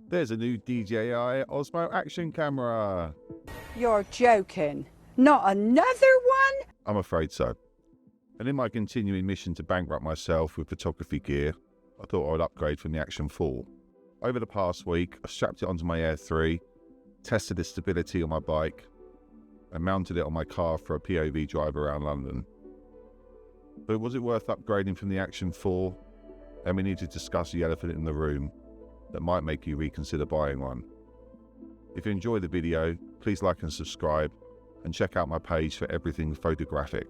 There's a new DJI Osmo Action camera. You're joking. Not another one? I'm afraid so. And in my continuing mission to bankrupt myself with photography gear, I thought I would upgrade from the Action 4. Over the past week, I strapped it onto my Air 3, tested its stability on my bike, and mounted it on my car for a POV drive around London. But was it worth upgrading from the Action 4? And we need to discuss the elephant in the room that might make you reconsider buying one. If you enjoy the video, please like and subscribe, and check out my page for everything photographic.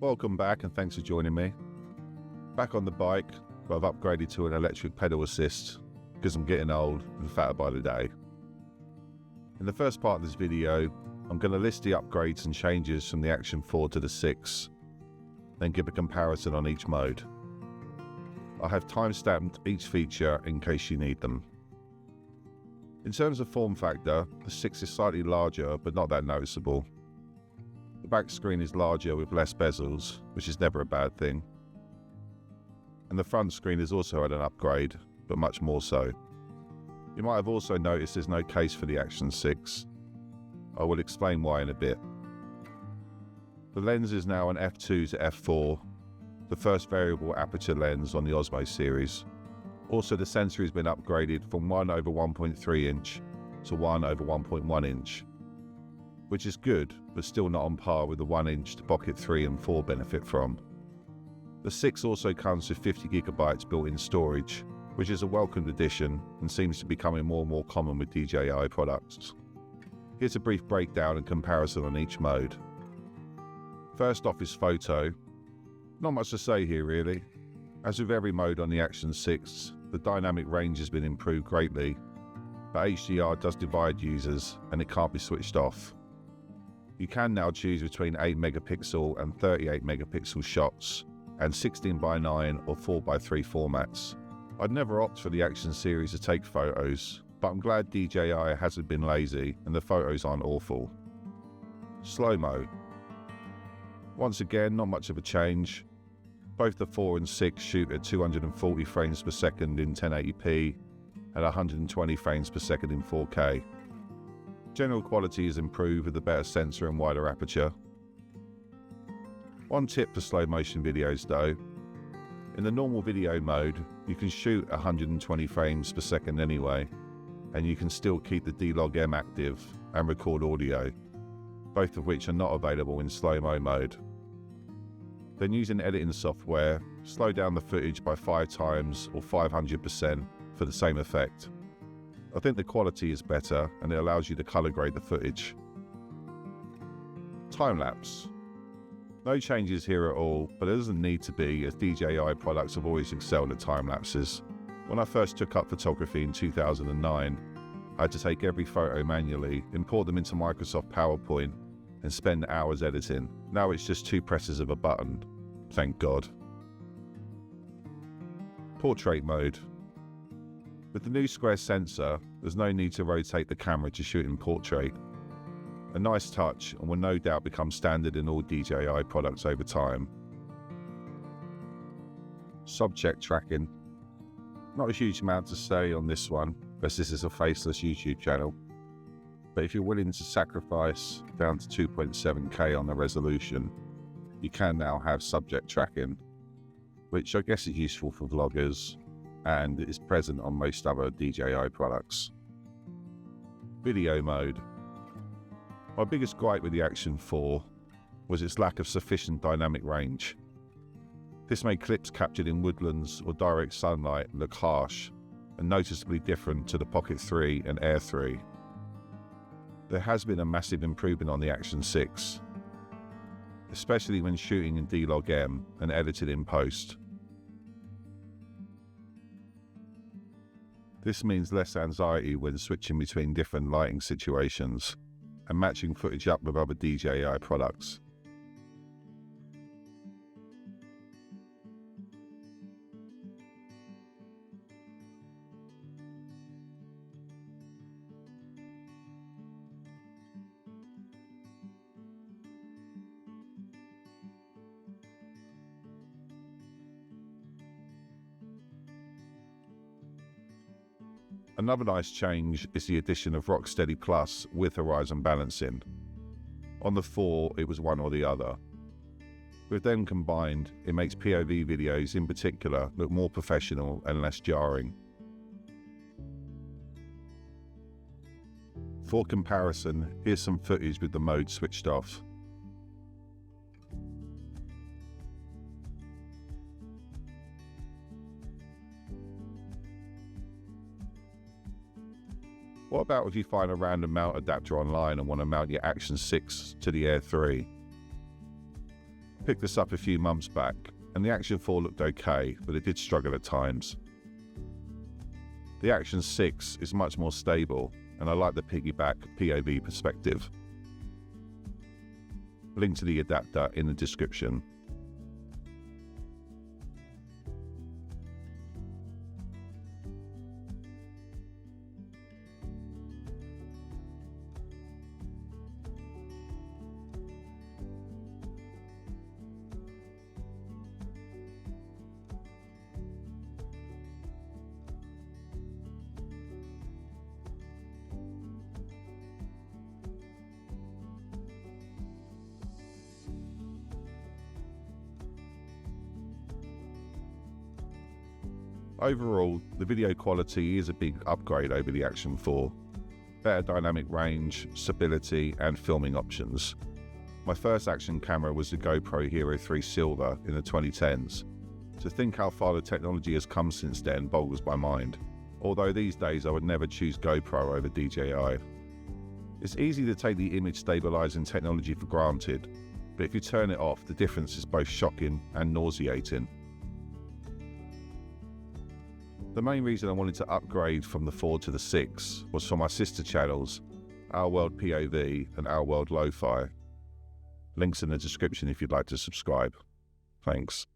Welcome back and thanks for joining me. Back on the bike, but I've upgraded to an electric pedal assist because I'm getting old and fatter by the day. In the first part of this video, I'm going to list the upgrades and changes from the Action 4 to the 6, then give a comparison on each mode. I have timestamped each feature in case you need them. In terms of form factor, the 6 is slightly larger but not that noticeable. The back screen is larger with less bezels, which is never a bad thing. And the front screen has also had an upgrade, but much more so. You might have also noticed there's no case for the Action 6. I will explain why in a bit. The lens is now an f2 to f4, the first variable aperture lens on the Osmo series. Also, the sensor has been upgraded from 1/1.3 inch to 1/1.1 inch, which is good, but still not on par with the 1 inch the Pocket 3 and 4 benefit from. The 6 also comes with 50 GB built-in storage, which is a welcomed addition and seems to be becoming more and more common with DJI products. Here's a brief breakdown and comparison on each mode. First off is photo. Not much to say here really. As with every mode on the Action 6, the dynamic range has been improved greatly, but HDR does divide users and it can't be switched off. You can now choose between 8 megapixel and 38 megapixel shots, and 16:9 or 4:3 formats. I'd never opt for the Action series to take photos, but I'm glad DJI hasn't been lazy and the photos aren't awful. Slow-mo. Once again, not much of a change. Both the 4 and 6 shoot at 240 frames per second in 1080p and 120 frames per second in 4K. General quality is improved with a better sensor and wider aperture. One tip for slow motion videos though. In the normal video mode, you can shoot 120 frames per second anyway, and you can still keep the D-Log-M active and record audio, both of which are not available in slow-mo mode. Then using editing software, slow down the footage by 5 times or 500% for the same effect. I think the quality is better and it allows you to color grade the footage. Time-lapse. No changes here at all, but there doesn't need to be, as DJI products have always excelled at time-lapses. When I first took up photography in 2009, I had to take every photo manually, import them into Microsoft PowerPoint, and spend hours editing. Now it's just 2 presses of a button. Thank God. Portrait mode. With the new square sensor, there's no need to rotate the camera to shoot in portrait. A nice touch and will no doubt become standard in all DJI products over time. Subject tracking. Not a huge amount to say on this one, as this is a faceless YouTube channel. But if you're willing to sacrifice down to 2.7K on the resolution, you can now have subject tracking, which I guess is useful for vloggers and is present on most other DJI products. Video mode. My biggest gripe with the Action 4 was its lack of sufficient dynamic range. This made clips captured in woodlands or direct sunlight look harsh and noticeably different to the Pocket 3 and Air 3. There has been a massive improvement on the Action 6, especially when shooting in D-Log-M and edited in post. This means less anxiety when switching between different lighting situations and matching footage up with other DJI products. Another nice change is the addition of Rocksteady Plus with horizon balancing. On the 4, it was one or the other. With them combined, it makes POV videos in particular look more professional and less jarring. For comparison, here's some footage with the mode switched off. What about if you find a random mount adapter online and want to mount your Action 6 to the Air 3? Picked this up a few months back, and the Action 4 looked okay, but it did struggle at times. The Action 6 is much more stable, and I like the piggyback POV perspective. Link to the adapter in the description. Overall, the video quality is a big upgrade over the Action 4. Better dynamic range, stability, and filming options. My first action camera was the GoPro Hero 3 Silver in the 2010s. To think how far the technology has come since then boggles my mind. Although these days I would never choose GoPro over DJI. It's easy to take the image stabilizing technology for granted, but if you turn it off, the difference is both shocking and nauseating. The main reason I wanted to upgrade from the 4 to the 6 was for my sister channels, Our World POV and Our World Lo-Fi. Links in the description if you'd like to subscribe. Thanks.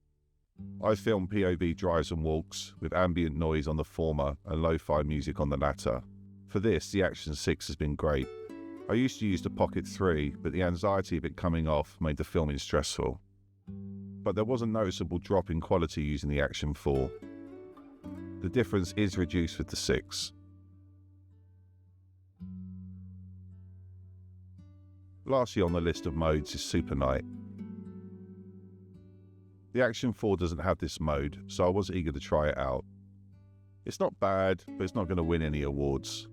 I film POV drives and walks with ambient noise on the former and lo-fi music on the latter. For this, the Action 6 has been great. I used to use the Pocket 3, but the anxiety of it coming off made the filming stressful. But there was a noticeable drop in quality using the Action 4. The difference is reduced with the 6. Lastly on the list of modes is SuperNight. The Action 4 doesn't have this mode, so I was eager to try it out. It's not bad, but it's not going to win any awards.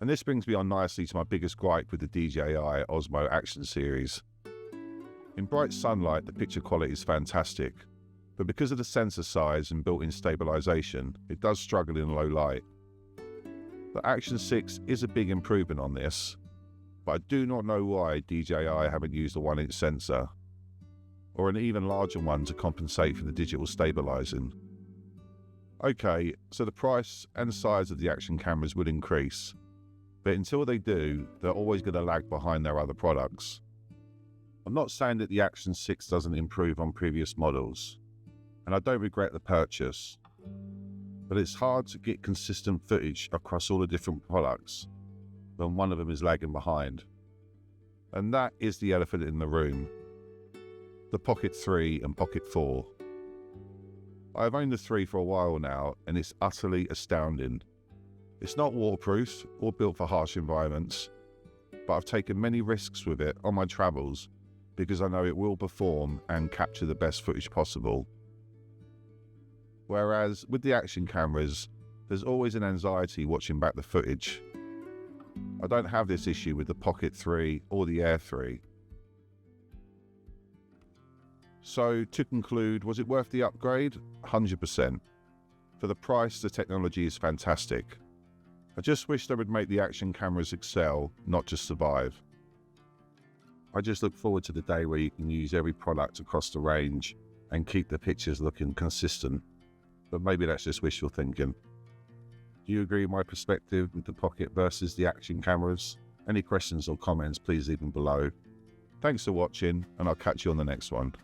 And this brings me on nicely to my biggest gripe with the DJI Osmo Action series. In bright sunlight, the picture quality is fantastic. But because of the sensor size and built-in stabilization, it does struggle in low light. The Action 6 is a big improvement on this, but I do not know why DJI haven't used a 1-inch sensor, or an even larger one to compensate for the digital stabilizing. Okay, so the price and size of the Action cameras will increase, but until they do, they're always going to lag behind their other products. I'm not saying that the Action 6 doesn't improve on previous models, and I don't regret the purchase, but it's hard to get consistent footage across all the different products when one of them is lagging behind. And that is the elephant in the room, the Pocket 3 and Pocket 4. I've owned the 3 for a while now, and it's utterly astounding. It's not waterproof or built for harsh environments, but I've taken many risks with it on my travels because I know it will perform and capture the best footage possible. Whereas with the Action cameras, there's always an anxiety watching back the footage. I don't have this issue with the Pocket 3 or the Air 3. So to conclude, was it worth the upgrade? 100%. For the price, the technology is fantastic. I just wish they would make the Action cameras excel, not just survive. I just look forward to the day where you can use every product across the range and keep the pictures looking consistent. But maybe that's just wishful thinking. Do you agree with my perspective with the Pocket versus the Action cameras? Any questions or comments, please leave them below. Thanks for watching, and I'll catch you on the next one.